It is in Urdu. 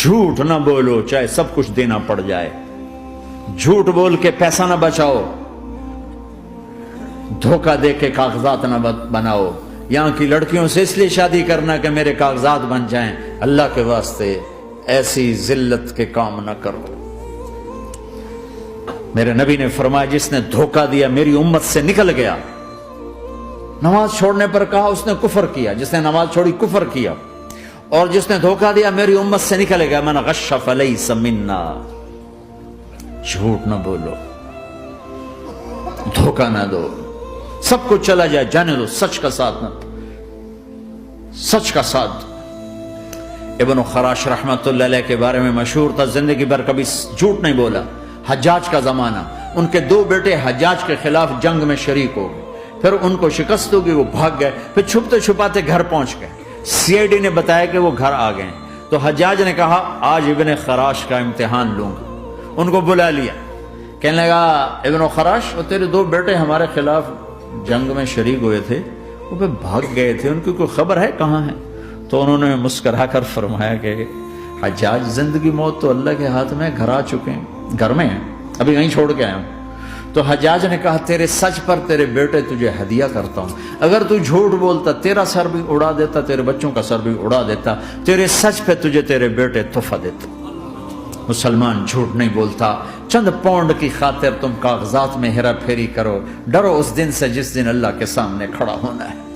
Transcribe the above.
جھوٹ نہ بولو چاہے سب کچھ دینا پڑ جائے، جھوٹ بول کے پیسہ نہ بچاؤ، دھوکہ دے کے کاغذات نہ بناؤ۔ یہاں کی لڑکیوں سے اس لیے شادی کرنا کہ میرے کاغذات بن جائیں، اللہ کے واسطے ایسی ذلت کے کام نہ کرو۔ میرے نبی نے فرمایا جس نے دھوکہ دیا میری امت سے نکل گیا۔ نماز چھوڑنے پر کہا اس نے کفر کیا، جس نے نماز چھوڑی کفر کیا، اور جس نے دھوکہ دیا میری امت سے نکل گیا۔ من غش فلیس منا، جھوٹ نہ بولو، دھوکہ نہ دو، سب کچھ چلا جائے جانے دو، سچ کا ساتھ نہ، سچ کا ساتھ۔ ابن خراش رحمت اللہ علیہ کے بارے میں مشہور تھا، زندگی بھر کبھی جھوٹ نہیں بولا۔ حجاج کا زمانہ، ان کے دو بیٹے حجاج کے خلاف جنگ میں شریک ہو گئے، پھر ان کو شکست ہوگی، وہ بھاگ گئے، پھر چھپتے چھپاتے گھر پہنچ گئے۔ سی آئی ڈی نے بتایا کہ وہ گھر آ گئے، تو حجاج نے کہا آج ابن خراش کا امتحان لوں گا۔ ان کو بلا لیا، کہنے لگا ابن خراش وہ تیرے دو بیٹے ہمارے خلاف جنگ میں شریک ہوئے تھے، وہ پہ بھاگ گئے تھے، ان کی کوئی خبر ہے کہاں ہے؟ تو انہوں نے مسکرا کر فرمایا کہ حجاج زندگی موت تو اللہ کے ہاتھ میں، گھر آ چکے ہیں، گھر میں ہیں، ابھی یہیں چھوڑ کے آیا ہوں۔ تو حجاج نے کہا تیرے سچ پر تیرے بیٹے تجھے ہدیہ کرتا ہوں، اگر تو جھوٹ بولتا تیرا سر بھی اڑا دیتا، تیرے بچوں کا سر بھی اڑا دیتا، تیرے سچ پہ تجھے تیرے بیٹے تحفہ دیتا۔ مسلمان جھوٹ نہیں بولتا۔ چند پاؤنڈ کی خاطر تم کاغذات میں ہیرا پھیری کرو، ڈرو اس دن سے جس دن اللہ کے سامنے کھڑا ہونا ہے۔